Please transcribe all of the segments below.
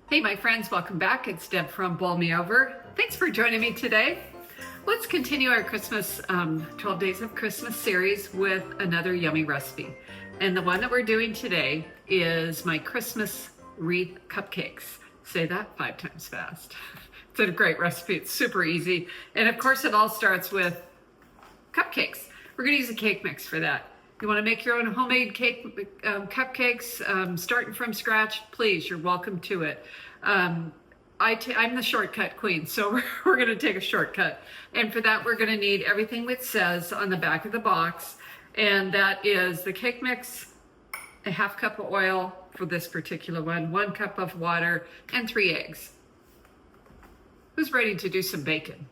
Hey my friends, welcome back. It's Deb from Bowl Me Over. Thanks for joining me today. Let's continue our Christmas 12 Days of Christmas series with another yummy recipe. And the one that we're doing today is my Christmas Wreath Cupcakes. Say that 5 times fast. It's a great recipe. It's super easy. And of course it all starts with cupcakes. We're gonna use a cake mix for that. You want to make your own homemade cake cupcakes, starting from scratch, please, you're welcome to it. I'm the shortcut queen, so we're going to take a shortcut. And for that, we're going to need everything it says on the back of the box. And that is the cake mix, a ½ cup of oil for this particular one, 1 cup of water, and 3 eggs. Who's ready to do some baking?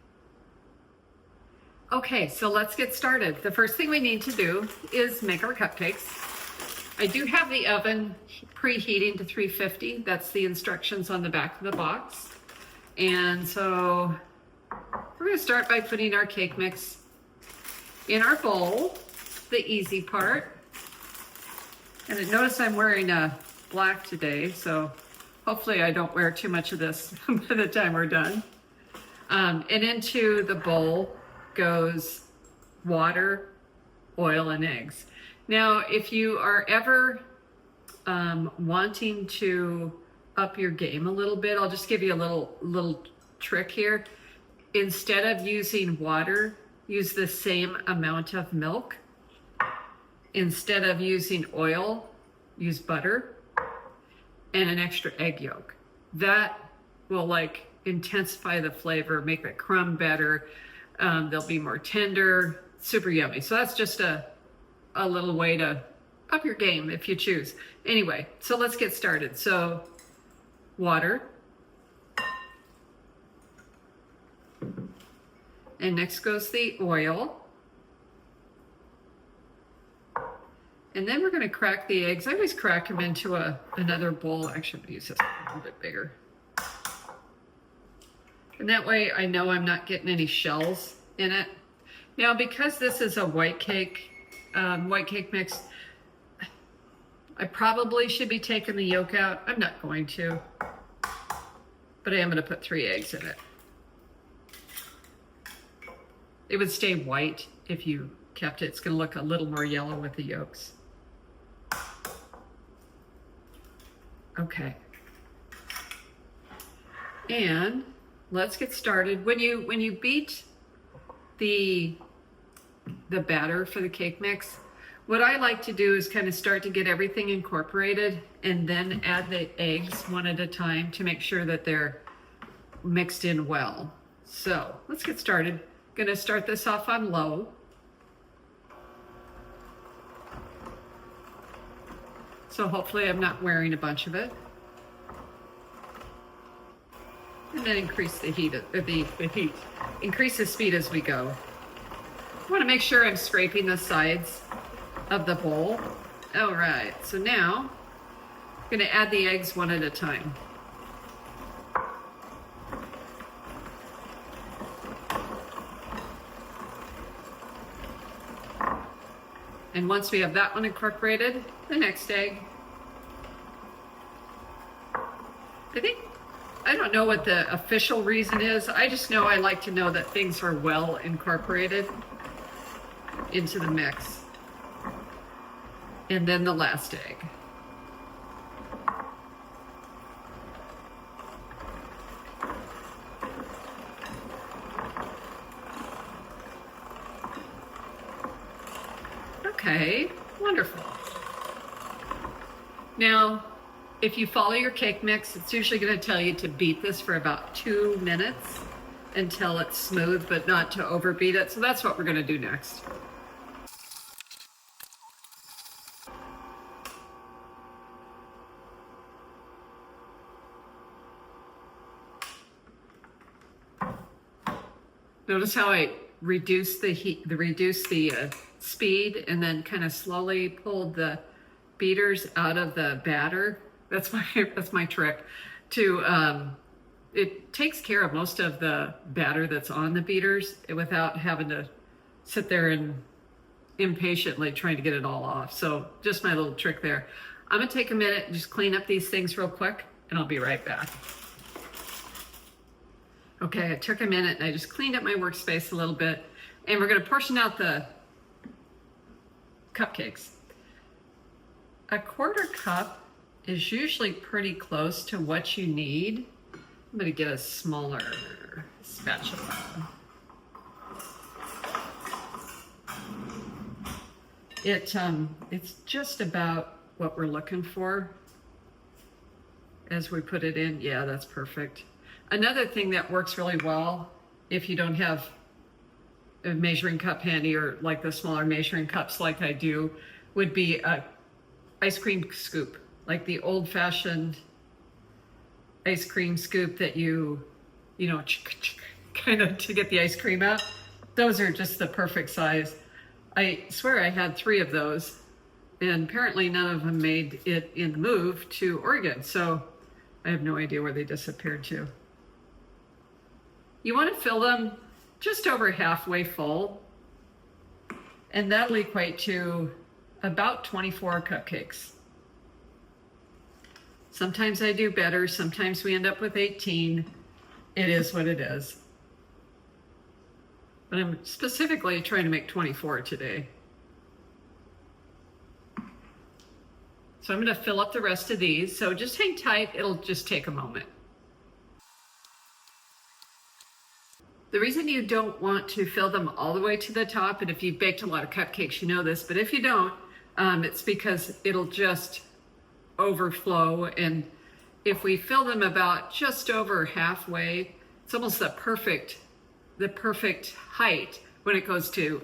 Okay, so let's get started. The first thing we need to do is make our cupcakes. I do have the oven preheating to 350. That's the instructions on the back of the box. And so we're gonna start by putting our cake mix in our bowl, the easy part. And notice I'm wearing black today, so hopefully I don't wear too much of this by the time we're done. And into the bowl goes water, oil, and eggs. Now, if you are ever wanting to up your game a little bit, I'll just give you a little trick here. Instead of using water, use the same amount of milk. Instead of using oil, use butter and an extra egg yolk. That will intensify the flavor, make the crumb better. They'll be more tender, super yummy. So that's just a little way to up your game if you choose. Anyway, so let's get started. So water. And next goes the oil. And then we're gonna crack the eggs. I always crack them into another bowl. Actually, I'm gonna use this a little bit bigger. And that way I know I'm not getting any shells in it. Now, because this is a white cake mix, I probably should be taking the yolk out. I'm not going to, but I am going to put 3 eggs in it. It would stay white if you kept it. It's going to look a little more yellow with the yolks. Okay. And let's get started. When you beat the batter for the cake mix, what I like to do is kind of start to get everything incorporated and then add the eggs one at a time to make sure that they're mixed in well. So let's get started. Gonna start this off on low. So hopefully I'm not wearing a bunch of it. And then increase the heat, increase the speed as we go. I want to make sure I'm scraping the sides of the bowl. All right, so now I'm going to add the eggs one at a time. And once we have that one incorporated, the next egg. I don't know what the official reason is. I just know I like to know that things are well incorporated into the mix. And then the last egg. Okay, wonderful. Now, if you follow your cake mix, it's usually going to tell you to beat this for about 2 minutes until it's smooth, but not to overbeat it. So that's what we're going to do next. Notice how I reduced the heat, the speed, and then kind of slowly pulled the beaters out of the batter. That's my trick. It takes care of most of the batter that's on the beaters without having to sit there and impatiently trying to get it all off. So just my little trick there. I'm gonna take a minute and just clean up these things real quick, and I'll be right back. Okay, I took a minute and I just cleaned up my workspace a little bit, and we're going to portion out the cupcakes. A 1/4 cup is usually pretty close to what you need. I'm going to get a smaller spatula. It's just about what we're looking for as we put it in. Yeah, that's perfect. Another thing that works really well if you don't have a measuring cup handy, or like the smaller measuring cups like I do, would be a ice cream scoop, like the old-fashioned ice cream scoop that you know, kind of to get the ice cream out. Those are just the perfect size. I swear I had 3 of those, and apparently none of them made it in the move to Oregon, so I have no idea where they disappeared to. You want to fill them just over halfway full, and that'll equate to about 24 cupcakes. Sometimes I do better, sometimes we end up with 18. It is what it is. But I'm specifically trying to make 24 today. So I'm going to fill up the rest of these. So just hang tight, it'll just take a moment. The reason you don't want to fill them all the way to the top, and if you've baked a lot of cupcakes, you know this, but if you don't, it's because it'll just overflow. And if we fill them about just over halfway, it's almost the perfect height when it goes to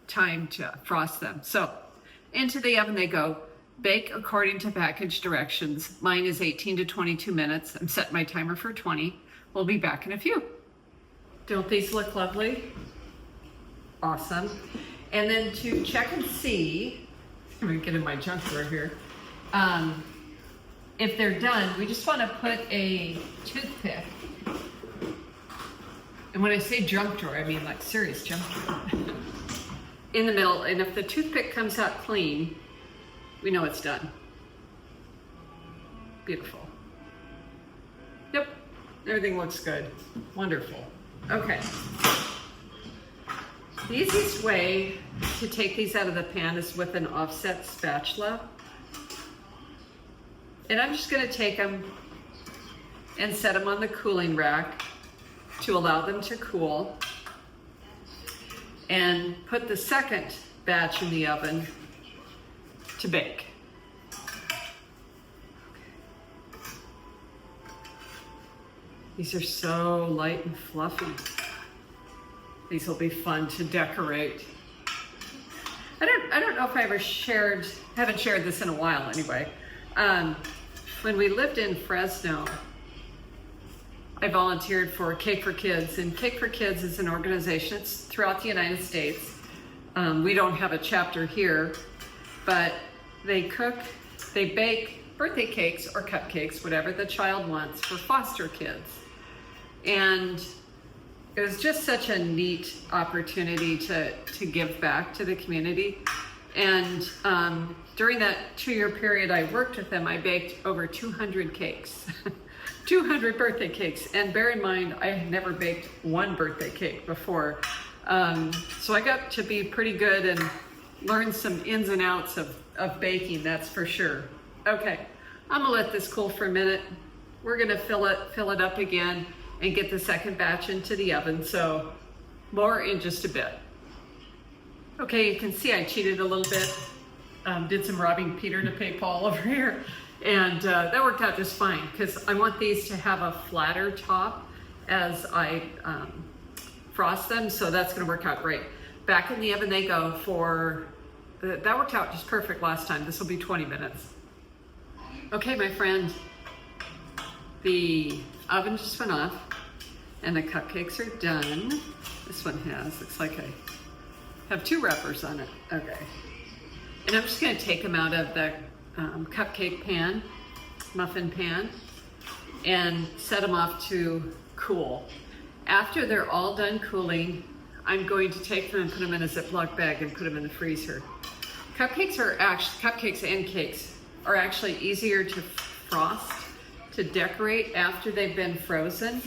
time to frost them. So into the oven they go. Bake according to package directions. Mine is 18 to 22 minutes. I'm setting my timer for 20. We'll be back in a few. Don't these look lovely? Awesome. And then to check and see, I'm gonna get in my junk drawer here. If they're done, we just want to put a toothpick. And when I say junk drawer, I mean like serious junk drawer. In the middle, and if the toothpick comes out clean, we know it's done. Beautiful. Yep, everything looks good. Wonderful. Okay. The easiest way to take these out of the pan is with an offset spatula. And I'm just going to take them and set them on the cooling rack to allow them to cool, and put the second batch in the oven to bake. These are so light and fluffy. These will be fun to decorate. I don't know if I ever haven't shared this in a while anyway. When we lived in Fresno, I volunteered for Cake for Kids, and Cake for Kids is an organization. It's throughout the United States. We don't have a chapter here, but they bake birthday cakes or cupcakes, whatever the child wants, for foster kids. And it was just such a neat opportunity to give back to the community. And during that 2-year period I worked with them, I baked over 200 cakes, 200 birthday cakes. And bear in mind, I had never baked one birthday cake before. So I got to be pretty good and learn some ins and outs of baking, that's for sure. Okay, I'm gonna let this cool for a minute. We're gonna fill it up again and get the second batch into the oven. So more in just a bit. Okay, you can see I cheated a little bit. Did some robbing Peter to pay Paul over here. And that worked out just fine, because I want these to have a flatter top as I frost them, so that's gonna work out great. Back in the oven they go for, that worked out just perfect last time. This will be 20 minutes. Okay, my friend, the oven just went off and the cupcakes are done. This one looks like I have 2 wrappers on it. Okay. And I'm just gonna take them out of the cupcake pan, muffin pan, and set them off to cool. After they're all done cooling, I'm going to take them and put them in a Ziploc bag and put them in the freezer. Cupcakes and cakes are actually easier to frost, to decorate after they've been frozen.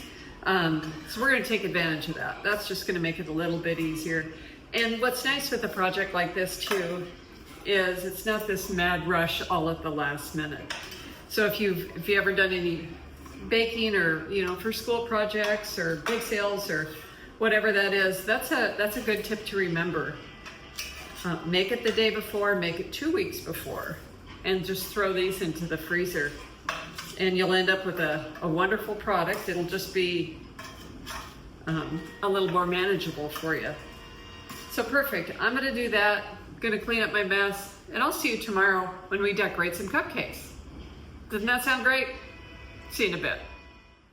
So we're going to take advantage of that. That's just going to make it a little bit easier. And what's nice with a project like this too is it's not this mad rush all at the last minute. So if you've ever done any baking or for school projects or big sales or whatever that is, that's a good tip to remember. Make it the day before, make it 2 weeks before, and just throw these into the freezer. And you'll end up with a wonderful product. It'll just be a little more manageable for you. So perfect. I'm gonna do that. Gonna clean up my mess, and I'll see you tomorrow when we decorate some cupcakes. Doesn't that sound great? See you in a bit.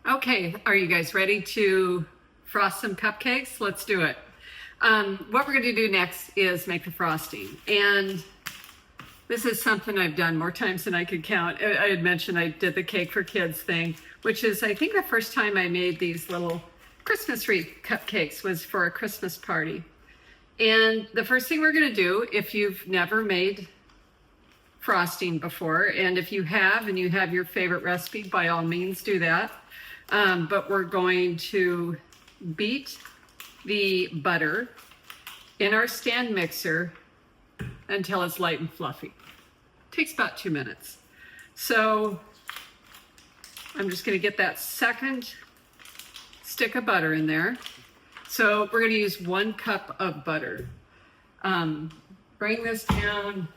Okay, are you guys ready to frost some cupcakes? Let's do it. What we're gonna do next is make the frosting. And this is something I've done more times than I could count. I had mentioned I did the cake for kids thing, which is I think the first time I made these little Christmas wreath cupcakes was for a Christmas party. And the first thing we're gonna do, if you've never made frosting before, and if you have and you have your favorite recipe, by all means do that. But we're going to beat the butter in our stand mixer until it's light and fluffy. Takes about 2 minutes. So I'm just gonna get that second stick of butter in there. So we're gonna use 1 cup of butter. Bring this down.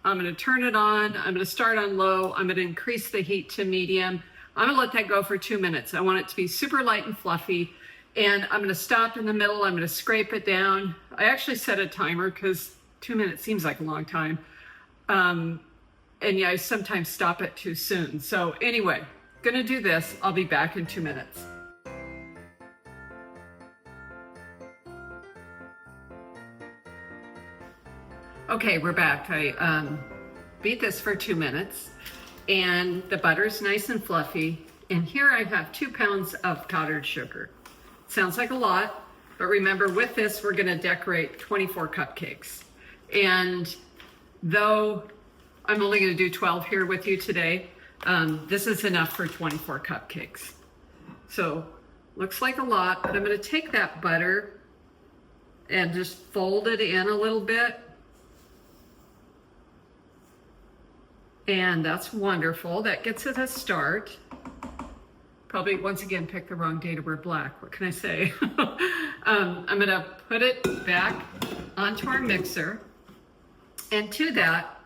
I'm gonna turn it on. I'm gonna start on low. I'm gonna increase the heat to medium. I'm gonna let that go for 2 minutes. I want it to be super light and fluffy. And I'm gonna stop in the middle. I'm gonna scrape it down. I actually set a timer because 2 minutes seems like a long time. And yeah, I sometimes stop it too soon. So anyway, gonna do this. I'll be back in 2 minutes. Okay, we're back. I beat this for 2 minutes and the butter's nice and fluffy. And here I have 2 pounds of powdered sugar. Sounds like a lot, but remember with this, we're gonna decorate 24 cupcakes. And though I'm only gonna do 12 here with you today, this is enough for 24 cupcakes. So looks like a lot, but I'm gonna take that butter and just fold it in a little bit. And that's wonderful. That gets it a start. Probably once again picked the wrong day to wear black. What can I say? I'm gonna put it back onto our mixer. And to that,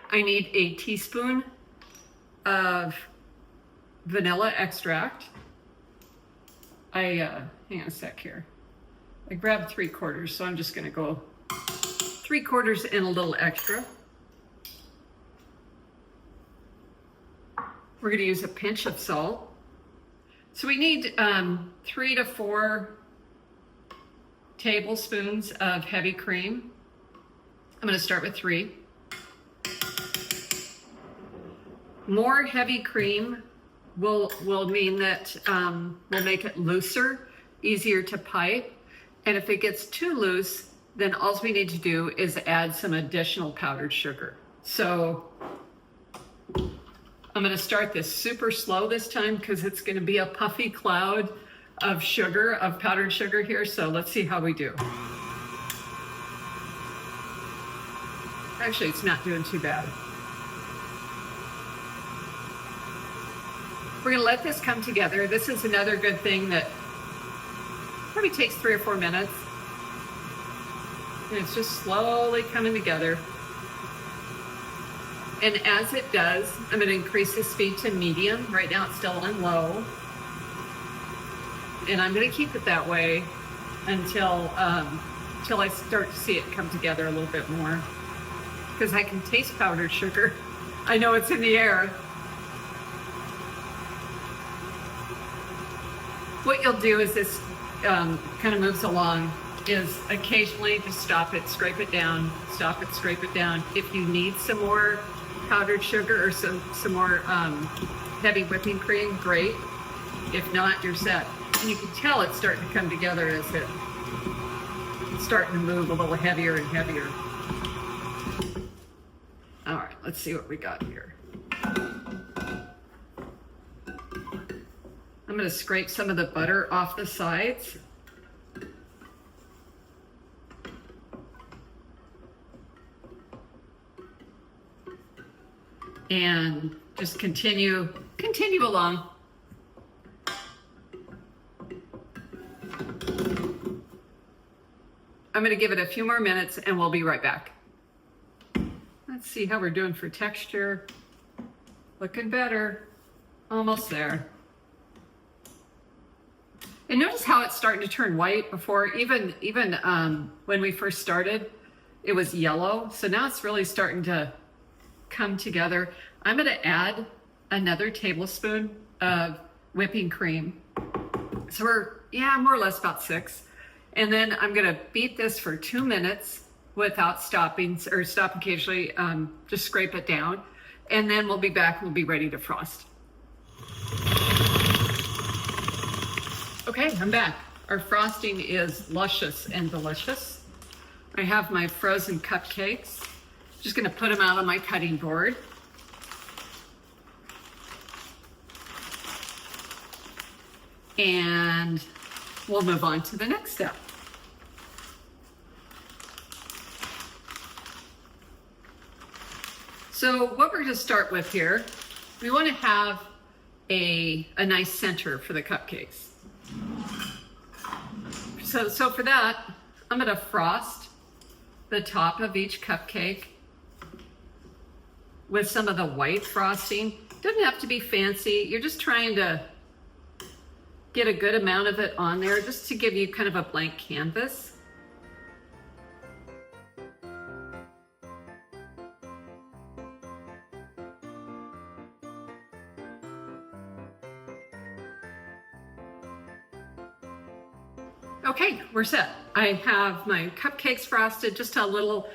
I need a teaspoon of vanilla extract. Hang on a sec here. I grabbed 3/4, so I'm just gonna go 3/4 and a little extra. We're gonna use a pinch of salt. So we need 3 to 4 tablespoons of heavy cream. I'm gonna start with 3. More heavy cream will mean that we'll make it looser, easier to pipe. And if it gets too loose, then all we need to do is add some additional powdered sugar. So I'm gonna start this super slow this time because it's gonna be a puffy cloud of sugar, of powdered sugar here. So let's see how we do. Actually, it's not doing too bad. We're gonna let this come together. This is another good thing that probably takes 3 or 4 minutes. And it's just slowly coming together. And as it does, I'm gonna increase the speed to medium. Right now it's still on low. And I'm gonna keep it that way until I start to see it come together a little bit more. Because I can taste powdered sugar. I know it's in the air. What you'll do as this kind of moves along is occasionally just stop it, scrape it down, stop it, scrape it down. If you need some more powdered sugar or some more heavy whipping cream, great. If not, you're set. And you can tell it's starting to come together as it's starting to move a little heavier and heavier. All right, let's see what we got here. I'm going to scrape some of the butter off the sides. And just continue along. I'm going to give it a few more minutes and we'll be right back. Let's see how we're doing for texture. Looking better. Almost there. And notice how it's starting to turn white before, even when we first started, it was yellow. So now it's really starting to come together. I'm going to add another tablespoon of whipping cream. So we're, more or less about 6. And then I'm going to beat this for 2 minutes without stopping, or stop occasionally, just scrape it down. And then we'll be back, we'll be ready to frost. Okay, I'm back. Our frosting is luscious and delicious. I have my frozen cupcakes. Just gonna put them out on my cutting board. And we'll move on to the next step. So what we're gonna start with here, we wanna have a nice center for the cupcakes. So for that, I'm gonna frost the top of each cupcake with some of the white frosting. Doesn't have to be fancy. You're just trying to get a good amount of it on there just to give you kind of a blank canvas. Okay, we're set. I have my cupcakes frosted, just a little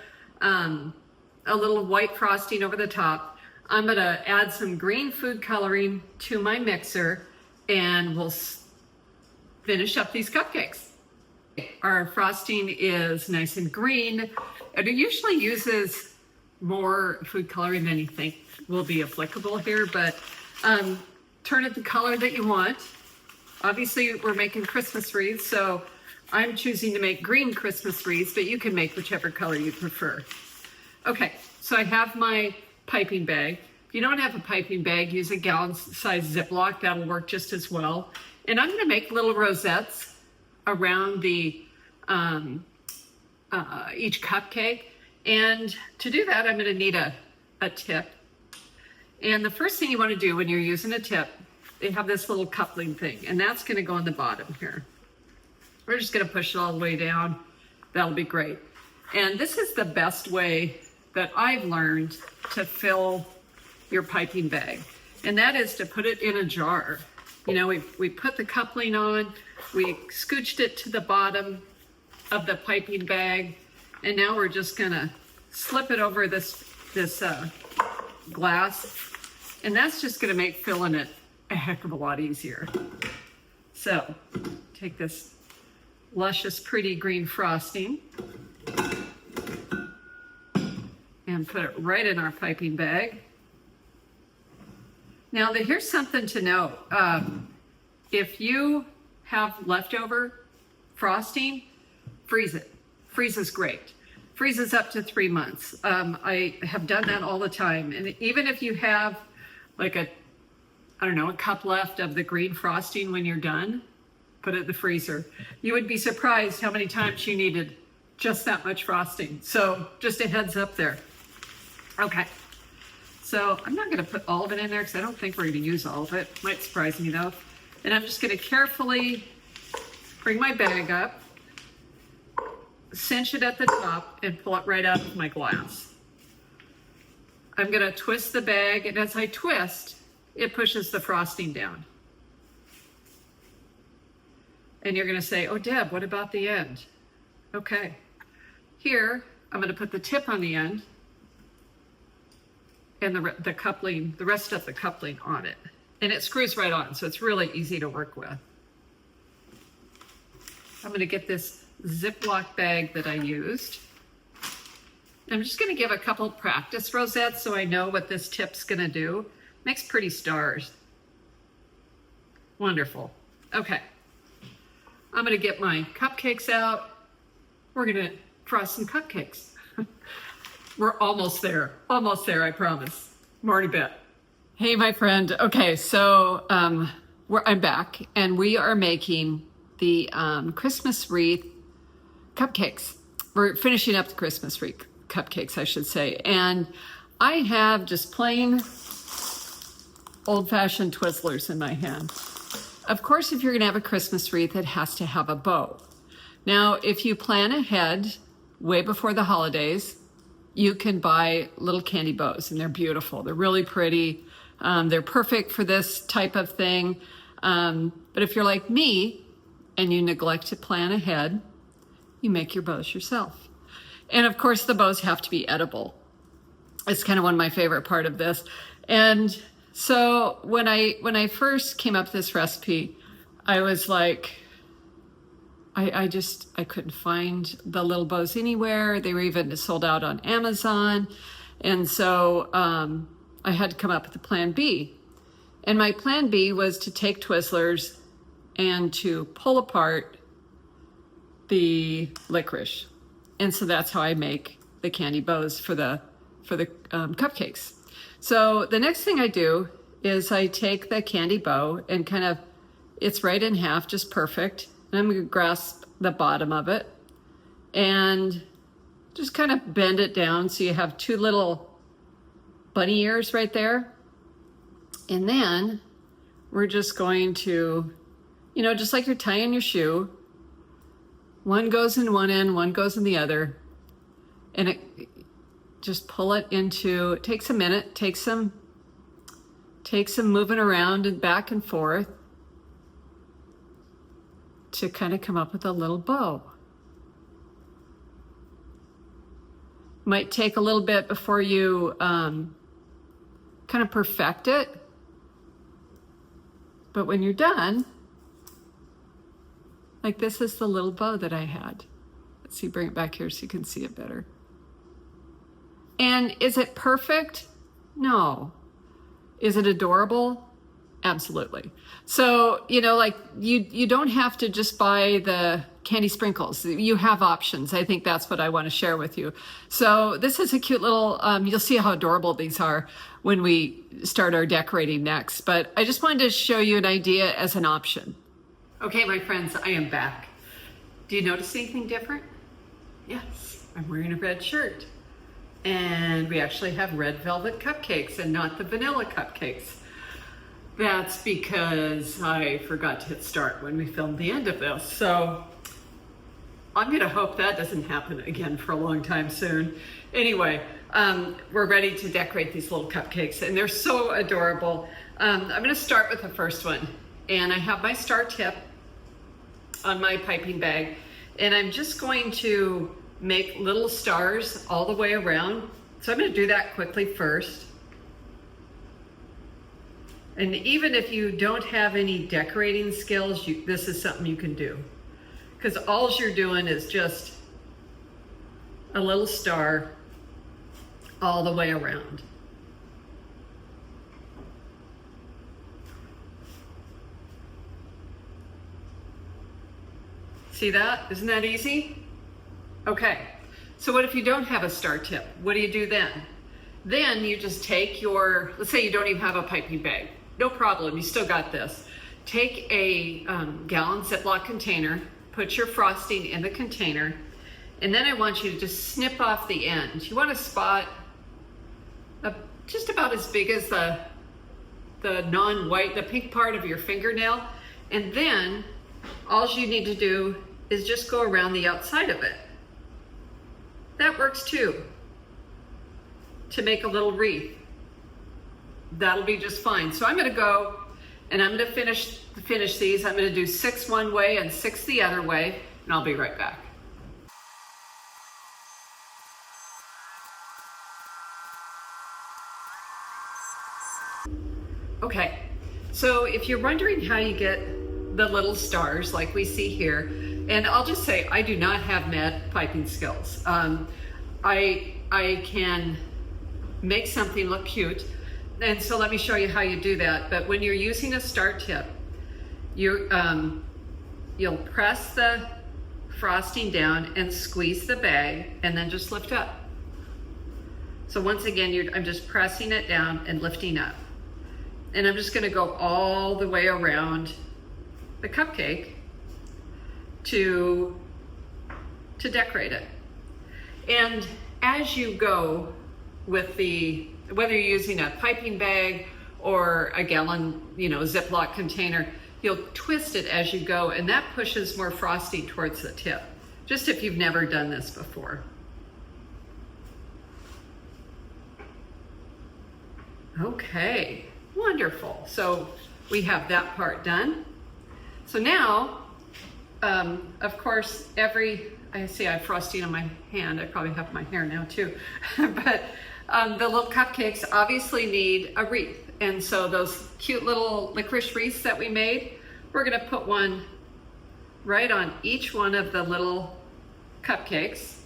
white frosting over the top. I'm gonna add some green food coloring to my mixer and we'll finish up these cupcakes. Our frosting is nice and green. It usually uses more food coloring than you think will be applicable here, but turn it the color that you want. Obviously, we're making Christmas wreaths, so I'm choosing to make green Christmas wreaths, but you can make whichever color you prefer. Okay, so I have my piping bag. If you don't have a piping bag, use a gallon-sized Ziploc. That'll work just as well. And I'm gonna make little rosettes around the each cupcake. And to do that, I'm gonna need a tip. And the first thing you wanna do when you're using a tip, they have this little coupling thing, and that's gonna go on the bottom here. We're just gonna push it all the way down. That'll be great. And this is the best way that I've learned to fill your piping bag. And that is to put it in a jar. You know, we put the coupling on, we scooched it to the bottom of the piping bag, and now we're just gonna slip it over this glass, and that's just gonna make filling it a heck of a lot easier. So, take this luscious, pretty green frosting and put it right in our piping bag. Now, here's something to know. If you have leftover frosting, freeze it. Freezes great. Freezes up to 3 months. I have done that all the time. And even if you have like a cup left of the green frosting when you're done, put it in the freezer. You would be surprised how many times you needed just that much frosting. So just a heads up there. Okay. So I'm not gonna put all of it in there because I don't think we're gonna use all of it. Might surprise me though. And I'm just gonna carefully bring my bag up, cinch it at the top, and pull it right out of my glass. I'm gonna twist the bag, and as I twist, it pushes the frosting down. And you're gonna say, oh Deb, what about the end? Okay, here, I'm gonna put the tip on the end and the coupling, the rest of the coupling on it. And it screws right on, so it's really easy to work with. I'm gonna get this Ziploc bag that I used. I'm just gonna give a couple practice rosettes so I know what this tip's gonna do. Makes pretty stars. Wonderful. Okay. I'm gonna get my cupcakes out. We're gonna frost some cupcakes. We're almost there, I promise. More in a bit. Hey, my friend. Okay, so I'm back, and we are making the Christmas wreath cupcakes. We're finishing up the Christmas wreath cupcakes, I should say. And I have just plain old-fashioned Twizzlers in my hand. Of course, if you're gonna have a Christmas wreath, it has to have a bow. Now, if you plan ahead, way before the holidays, you can buy little candy bows, and they're beautiful. They're really pretty. They're perfect for this type of thing. But if you're like me and you neglect to plan ahead, you make your bows yourself. And of course, the bows have to be edible. It's kind of one of my favorite part of this. And so when I first came up with this recipe, I was like, I couldn't find the little bows anywhere. They were even sold out on Amazon. And so I had to come up with a plan B. And my plan B was to take Twizzlers and to pull apart the licorice. And so that's how I make the candy bows for the cupcakes. So the next thing I do is I take the candy bow and kind of, it's right in half, just perfect. And I'm gonna grasp the bottom of it and just kind of bend it down so you have two little bunny ears right there. And then we're just going to, just like you're tying your shoe, one goes in one end, one goes in the other, and just pull it into, it takes a minute, takes some moving around and back and forth to kind of come up with a little bow. Might take a little bit before you kind of perfect it. But when you're done, like this is the little bow that I had. Let's see, bring it back here so you can see it better. And is it perfect? No. Is it adorable? Absolutely. So, like you don't have to just buy the candy sprinkles. You have options. I think that's what I want to share with you. So this is a cute little, you'll see how adorable these are when we start our decorating next. But I just wanted to show you an idea as an option. Okay, my friends, I am back. Do you notice anything different? Yes, I'm wearing a red shirt. And we actually have red velvet cupcakes and not the vanilla cupcakes. That's because I forgot to hit start when we filmed the end of this. So I'm gonna hope that doesn't happen again for a long time soon. Anyway, we're ready to decorate these little cupcakes and they're so adorable. I'm gonna start with the first one. And I have my star tip on my piping bag. And I'm just going to make little stars all the way around. So I'm gonna do that quickly first. And even if you don't have any decorating skills, this is something you can do. Because all you're doing is just a little star all the way around. See that? Isn't that easy? Okay, so what if you don't have a star tip? What do you do then? Then you just take your, let's say you don't even have a piping bag. No problem, you still got this. Take a gallon Ziploc container, put your frosting in the container, and then I want you to just snip off the end. You want a spot just about as big as the non-white, the pink part of your fingernail. And then all you need to do is just go around the outside of it. That works too, to make a little wreath. That'll be just fine. So I'm gonna go and I'm gonna finish these. I'm gonna do 6 one way and 6 the other way, and I'll be right back. Okay, so if you're wondering how you get the little stars like we see here, and I'll just say I do not have mad piping skills. I can make something look cute, and so let me show you how you do that. But when you're using a star tip, you'll press the frosting down and squeeze the bag and then just lift up. So once again, I'm just pressing it down and lifting up. And I'm just gonna go all the way around the cupcake to decorate it. And as you go with whether you're using a piping bag or a gallon, Ziploc container, you'll twist it as you go, and that pushes more frosting towards the tip, just if you've never done this before. Okay, wonderful. So we have that part done. So now, of course, I see I have frosting on my hand. I probably have my hair now too. But the little cupcakes obviously need a wreath. And so those cute little licorice wreaths that we made, we're gonna put one right on each one of the little cupcakes.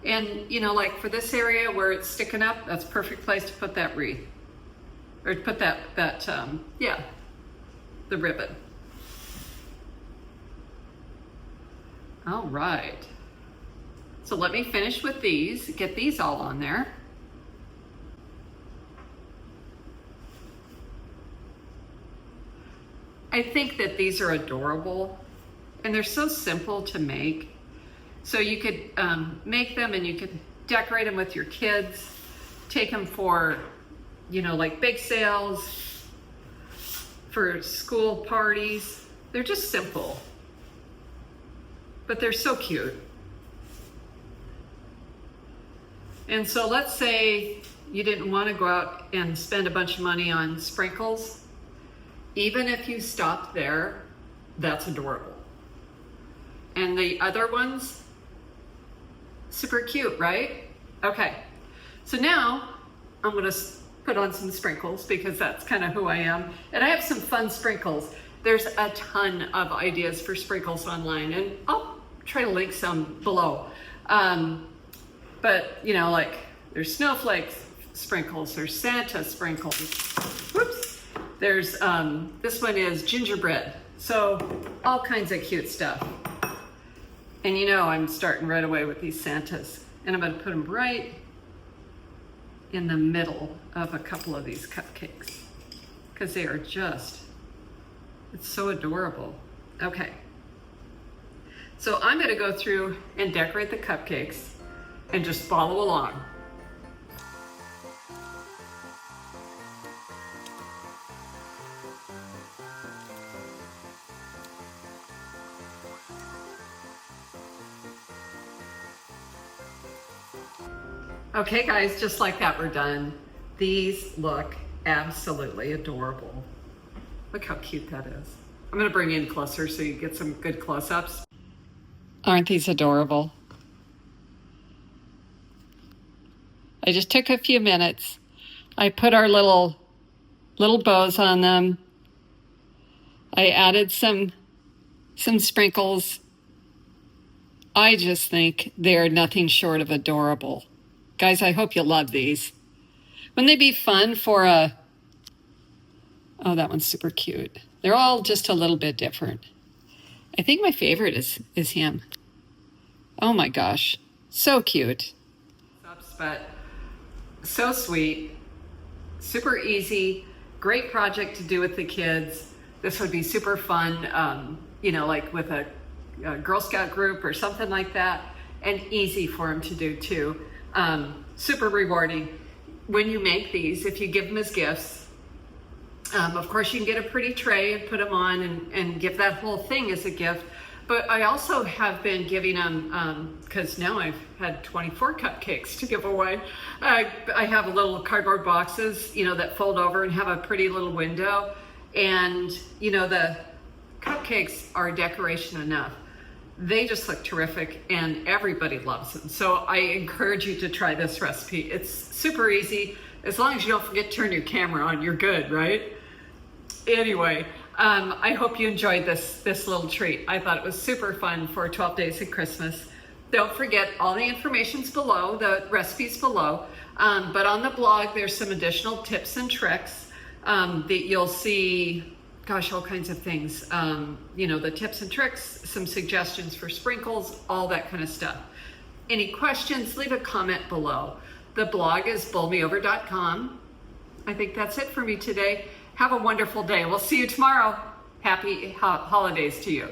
And like for this area where it's sticking up, that's a perfect place to put that wreath. Or to put the ribbon. All right. So let me finish with these, get these all on there. I think that these are adorable and they're so simple to make. So you could make them and you could decorate them with your kids, take them for, like bake sales, for school parties. They're just simple, but they're so cute. And so let's say you didn't want to go out and spend a bunch of money on sprinkles. Even if you stopped there, that's adorable. And the other ones, super cute, right? Okay, so now I'm gonna put on some sprinkles because that's kind of who I am. And I have some fun sprinkles. There's a ton of ideas for sprinkles online, and I'll try to link some below. But like there's snowflake sprinkles, there's Santa sprinkles. Whoops. There's, this one is gingerbread. So all kinds of cute stuff. And I'm starting right away with these Santas. And I'm gonna put them right in the middle of a couple of these cupcakes. Because they are just, it's so adorable. Okay. So I'm gonna go through and decorate the cupcakes and just follow along. Okay guys, just like that, we're done. These look absolutely adorable. Look how cute that is. I'm gonna bring you in closer so you get some good close-ups. Aren't these adorable? I just took a few minutes. I put our little bows on them. I added some sprinkles. I just think they're nothing short of adorable. Guys, I hope you love these. Wouldn't they be fun for oh, that one's super cute. They're all just a little bit different. I think my favorite is him. Oh my gosh, so cute. But so sweet, super easy, great project to do with the kids. This would be super fun, like with a Girl Scout group or something like that, and easy for them to do too. Super rewarding. When you make these, if you give them as gifts, of course you can get a pretty tray and put them on and give that whole thing as a gift. But I also have been giving them, because now I've had 24 cupcakes to give away. I have little cardboard boxes, that fold over and have a pretty little window. And, the cupcakes are decoration enough. They just look terrific and everybody loves them. So I encourage you to try this recipe. It's super easy. As long as you don't forget to turn your camera on, you're good, right? Anyway, I hope you enjoyed this little treat. I thought it was super fun for 12 days of Christmas. Don't forget, all the information's below, the recipe's below. But on the blog, there's some additional tips and tricks that you'll see gosh, all kinds of things. You know, the tips and tricks, some suggestions for sprinkles, all that kind of stuff. Any questions, leave a comment below. The blog is bowlmeover.com. I think that's it for me today. Have a wonderful day. We'll see you tomorrow. Happy holidays to you.